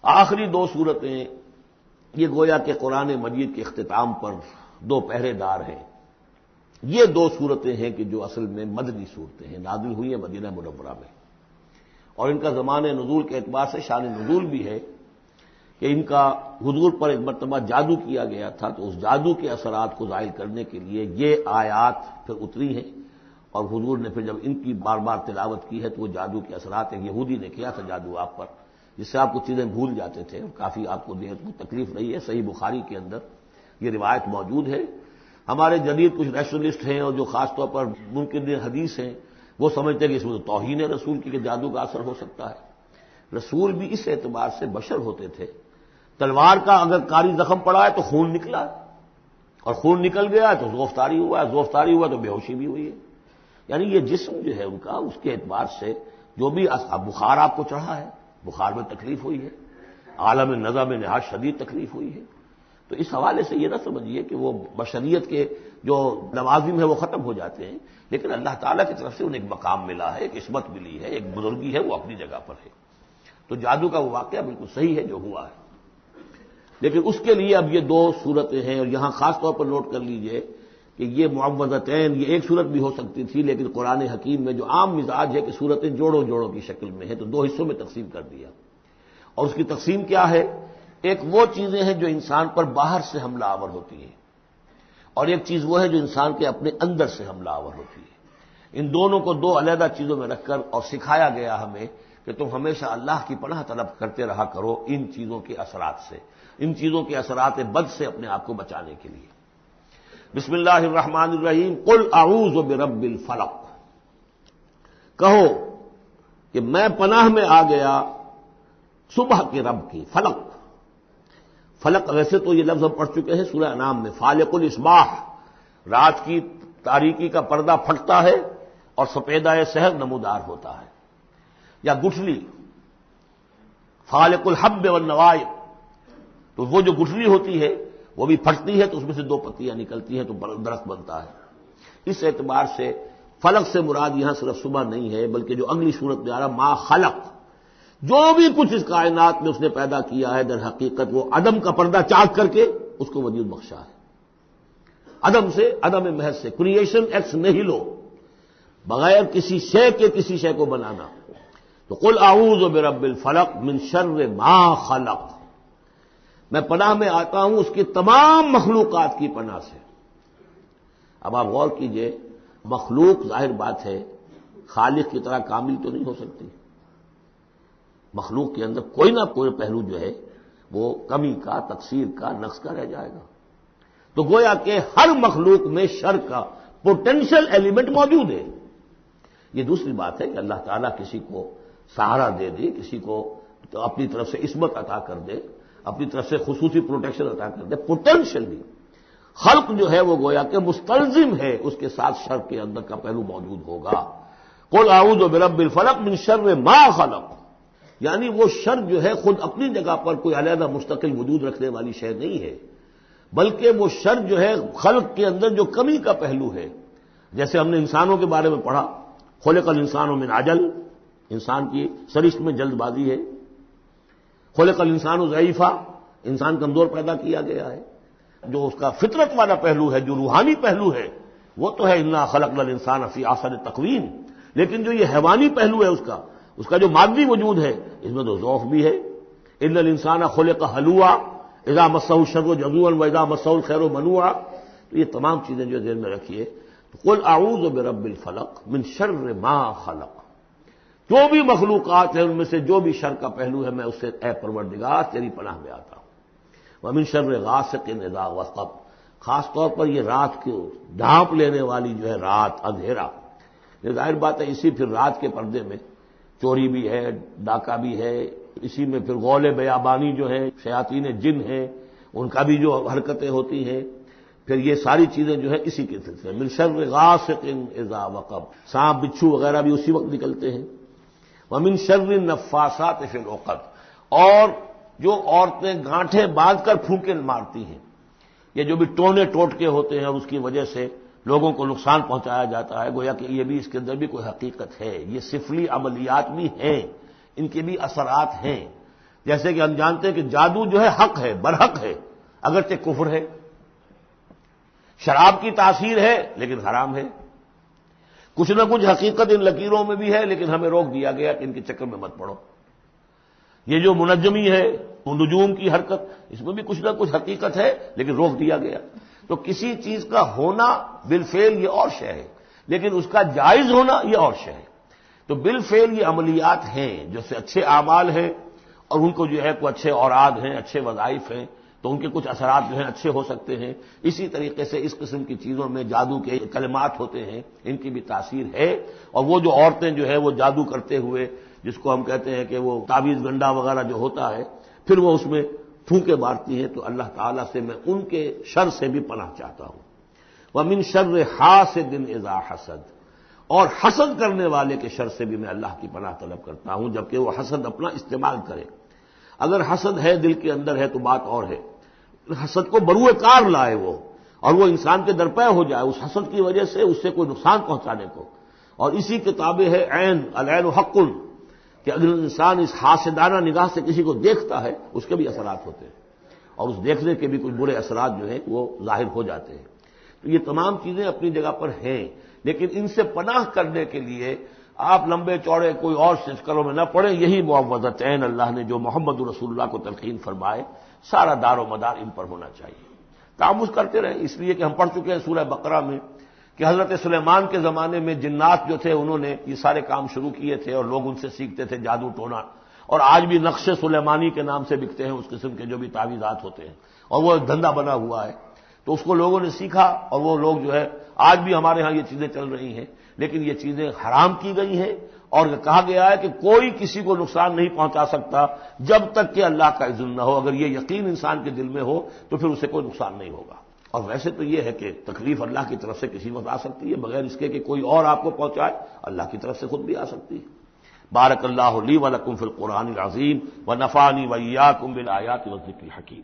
آخری دو صورتیں یہ گویا کہ قرآن مجید کے اختتام پر دو پہرے دار ہیں۔ یہ دو صورتیں ہیں کہ جو اصل میں مدنی صورتیں ہیں، نازل ہوئی ہیں مدینہ منورہ میں، اور ان کا زمانہ نزول کے اعتبار سے شان نزول بھی ہے کہ ان کا حضور پر ایک مرتبہ جادو کیا گیا تھا، تو اس جادو کے اثرات کو ظاہر کرنے کے لیے یہ آیات پھر اتری ہیں، اور حضور نے پھر جب ان کی بار بار تلاوت کی ہے تو وہ جادو کے اثرات، ایک یہودی نے کیا تھا جادو آپ پر، جس سے آپ کچھ چیزیں بھول جاتے تھے، کافی آپ کو دیہت کو تکلیف رہی ہے۔ صحیح بخاری کے اندر یہ روایت موجود ہے۔ ہمارے جدید کچھ نیشنلسٹ ہیں اور جو خاص طور پر منکر حدیث ہیں، وہ سمجھتے ہیں کہ اس میں تو توہین ہے رسول کی کہ جادو کا اثر ہو سکتا ہے۔ رسول بھی اس اعتبار سے بشر ہوتے تھے، تلوار کا اگر کاری زخم پڑا ہے تو خون نکلا، اور خون نکل گیا تو زوفتاری ہوا ہے، زوفتاری ہوا تو بے ہوشی بھی ہوئی ہے۔ یعنی یہ جسم جو ہے ان کا، اس کے اعتبار سے جو بھی بخار آپ کو چڑھا ہے، بخار میں تکلیف ہوئی ہے، عالم نزع میں نہایت شدید تکلیف ہوئی ہے، تو اس حوالے سے یہ نہ سمجھیے کہ وہ بشریت کے جو لوازم ہیں وہ ختم ہو جاتے ہیں، لیکن اللہ تعالیٰ کی طرف سے انہیں ایک مقام ملا ہے، ایک عصمت ملی ہے، ایک بزرگی ہے، وہ اپنی جگہ پر ہے۔ تو جادو کا وہ واقعہ بالکل صحیح ہے جو ہوا ہے، لیکن اس کے لیے اب یہ دو صورتیں ہیں، اور یہاں خاص طور پر نوٹ کر لیجئے کہ یہ معوذتین، یہ ایک صورت بھی ہو سکتی تھی، لیکن قرآن حکیم میں جو عام مزاج ہے کہ صورتیں جوڑوں جوڑوں کی شکل میں ہیں، تو دو حصوں میں تقسیم کر دیا، اور اس کی تقسیم کیا ہے؟ ایک وہ چیزیں ہیں جو انسان پر باہر سے حملہ آور ہوتی ہیں، اور ایک چیز وہ ہے جو انسان کے اپنے اندر سے حملہ آور ہوتی ہے۔ ان دونوں کو دو علیحدہ چیزوں میں رکھ کر اور سکھایا گیا ہمیں کہ تم ہمیشہ اللہ کی پناہ طلب کرتے رہا کرو ان چیزوں کے اثرات سے، ان چیزوں کے اثرات بد سے اپنے آپ کو بچانے کے لیے۔ بسم اللہ الرحمن الرحیم، قل اعوذ برب الفلق، کہو کہ میں پناہ میں آ گیا صبح کے رب کی۔ فلق، فلق ویسے تو یہ لفظ ہم پڑھ چکے ہیں سورہ انعام میں، فالق الاصباح، رات کی تاریکی کا پردہ پھٹتا ہے اور سپیدہ سحر نمودار ہوتا ہے، یا گٹھلی فالق الحب والنوائے، تو وہ جو گٹھلی ہوتی ہے وہ بھی پھٹتی ہے تو اس میں سے دو پتیاں نکلتی ہیں تو درخت بنتا ہے۔ اس اعتبار سے فلق سے مراد یہاں صرف صبح نہیں ہے، بلکہ جو اگلی صورت میں آ رہا ما خلق، جو بھی کچھ اس کائنات میں اس نے پیدا کیا ہے در حقیقت وہ عدم کا پردہ چاک کر کے اس کو وجود بخشا ہے، عدم سے، عدم محض سے، کریشن ایکس نہیلو، بغیر کسی شے کے کسی شے کو بنانا۔ تو قل اعوذ برب الفلق من شر ما خلق، میں پناہ میں آتا ہوں اس کی تمام مخلوقات کی پناہ سے۔ اب آپ غور کیجئے، مخلوق ظاہر بات ہے خالق کی طرح کامل تو نہیں ہو سکتی، مخلوق کے اندر کوئی نہ کوئی پہلو جو ہے وہ کمی کا، تقصیر کا، نقص کا رہ جائے گا، تو گویا کہ ہر مخلوق میں شر کا پوٹینشل ایلیمنٹ موجود ہے۔ یہ دوسری بات ہے کہ اللہ تعالیٰ کسی کو سہارا دے دے، کسی کو تو اپنی طرف سے عصمت عطا کر دے، اپنی طرف سے خصوصی پروٹیکشن عطا کر دے، پوٹینشلی خلق جو ہے وہ گویا کہ مستلزم ہے، اس کے ساتھ شر کے اندر کا پہلو موجود ہوگا۔ قل اعوذ برب الفلق من شر ما خلق، یعنی وہ شر جو ہے خود اپنی جگہ پر کوئی علیحدہ مستقل وجود رکھنے والی شے نہیں ہے، بلکہ وہ شر جو ہے خلق کے اندر جو کمی کا پہلو ہے، جیسے ہم نے انسانوں کے بارے میں پڑھا، خلق الانسان من عجل، انسان کی سرشت میں جلد بازی ہے، خلق الانسان ضعیفا، انسان کمزور پیدا کیا گیا ہے۔ جو اس کا فطرت والا پہلو ہے، جو روحانی پہلو ہے، وہ تو ہے انا خلقنا الانسان فی احسن تقویم، لیکن جو یہ حیوانی پہلو ہے اس کا جو مادی وجود ہے، اس میں تو ضعف بھی ہے۔ ان الانسان خلق ہلوعا اذا مسہ الشر جزوعا واذا مسہ الخیر منوعا، تو یہ تمام چیزیں جو ذہن میں رکھیے۔ قل اعوذ برب الفلق من شر ما خلق، جو بھی مخلوقات ہیں ان میں سے جو بھی شر کا پہلو ہے میں اس سے اے پروردگار تیری پناہ میں آتا ہوں۔ ومن شر غاسق اذا وقب، خاص طور پر یہ رات کو ڈھانپ لینے والی جو ہے رات، اندھیرا، یہ ظاہر بات ہے اسی پھر رات کے پردے میں چوری بھی ہے، ڈاکہ بھی ہے، اسی میں پھر غول بیابانی جو ہے، شیاطین جن ہیں ان کا بھی جو حرکتیں ہوتی ہیں، پھر یہ ساری چیزیں جو ہے اسی کے سلسلے من شر غاسق اذا وقب، سانپ بچھو وغیرہ بھی اسی وقت نکلتے ہیں۔ ومن شر النفاثات فی العقد، اور جو عورتیں گانٹھیں باندھ کر پھونکے مارتی ہیں، یہ جو بھی ٹونے ٹوٹکے ہوتے ہیں اور اس کی وجہ سے لوگوں کو نقصان پہنچایا جاتا ہے، گویا کہ یہ بھی اس کے اندر بھی کوئی حقیقت ہے، یہ سفلی عملیات بھی ہیں، ان کے بھی اثرات ہیں۔ جیسے کہ ہم جانتے ہیں کہ جادو جو ہے حق ہے، برحق ہے، اگرچہ کفر ہے۔ شراب کی تاثیر ہے لیکن حرام ہے۔ کچھ نہ کچھ حقیقت ان لکیروں میں بھی ہے، لیکن ہمیں روک دیا گیا کہ ان کے چکر میں مت پڑو۔ یہ جو منجمی ہے، نجوم کی حرکت، اس میں بھی کچھ نہ کچھ حقیقت ہے لیکن روک دیا گیا۔ تو کسی چیز کا ہونا بالفعل یہ اور شے ہے، لیکن اس کا جائز ہونا یہ اور شے ہے۔ تو بالفعل یہ عملیات ہیں جو سے اچھے اعمال ہیں، اور ان کو جو ہے کوئی اچھے اوراد ہیں، اچھے وظائف ہیں، تو ان کے کچھ اثرات جو ہیں اچھے ہو سکتے ہیں۔ اسی طریقے سے اس قسم کی چیزوں میں جادو کے کلمات ہوتے ہیں، ان کی بھی تاثیر ہے۔ اور وہ جو عورتیں جو ہے وہ جادو کرتے ہوئے، جس کو ہم کہتے ہیں کہ وہ تعویذ گنڈا وغیرہ جو ہوتا ہے، پھر وہ اس میں پھونکے مارتی ہیں، تو اللہ تعالیٰ سے میں ان کے شر سے بھی پناہ چاہتا ہوں۔ وَمِن شَرِّ حَاسِدٍ إِذَا حَسَدَ، اور حسد کرنے والے کے شر سے بھی میں اللہ کی پناہ طلب کرتا ہوں، جبکہ وہ حسد اپنا استعمال کرے۔ اگر حسد ہے دل کے اندر ہے تو بات اور ہے، حسد کو بروئے کار لائے وہ، اور وہ انسان کے درپے ہو جائے اس حسد کی وجہ سے اس سے کوئی نقصان پہنچانے کو۔ اور اسی کتابیں ہے عین، العین حق، کہ اگر انسان اس حاسدانہ نگاہ سے کسی کو دیکھتا ہے اس کے بھی اثرات ہوتے ہیں، اور اس دیکھنے کے بھی کچھ برے اثرات جو ہیں وہ ظاہر ہو جاتے ہیں۔ تو یہ تمام چیزیں اپنی جگہ پر ہیں، لیکن ان سے پناہ کرنے کے لیے آپ لمبے چوڑے کوئی اور سلسلوں میں نہ پڑیں۔ یہی معوذتین اللہ نے جو محمد رسول اللہ کو تلقین فرمائے، سارا دار و مدار ان پر ہونا چاہیے۔ تعمذ کرتے رہیں، اس لیے کہ ہم پڑھ چکے ہیں سورہ بقرہ میں کہ حضرت سلیمان کے زمانے میں جنات جو تھے انہوں نے یہ سارے کام شروع کیے تھے، اور لوگ ان سے سیکھتے تھے جادو ٹونا، اور آج بھی نقش سلیمانی کے نام سے بکتے ہیں اس قسم کے جو بھی تعویذات ہوتے ہیں، اور وہ ایک دھندا بنا ہوا ہے۔ تو اس کو لوگوں نے سیکھا، اور وہ لوگ جو ہے آج بھی ہمارے ہاں یہ چیزیں چل رہی ہیں، لیکن یہ چیزیں حرام کی گئی ہیں، اور کہا گیا ہے کہ کوئی کسی کو نقصان نہیں پہنچا سکتا جب تک کہ اللہ کا اذن نہ ہو۔ اگر یہ یقین انسان کے دل میں ہو تو پھر اسے کوئی نقصان نہیں ہوگا۔ اور ویسے تو یہ ہے کہ تکلیف اللہ کی طرف سے کسی وقت آ سکتی ہے، بغیر اس کے کہ کوئی اور آپ کو پہنچائے، اللہ کی طرف سے خود بھی آ سکتی ہے۔ بارک اللہ لی و لکم فی القرآن العظیم ونفعنی وإیاکم بالآیات والذکر الحکیم۔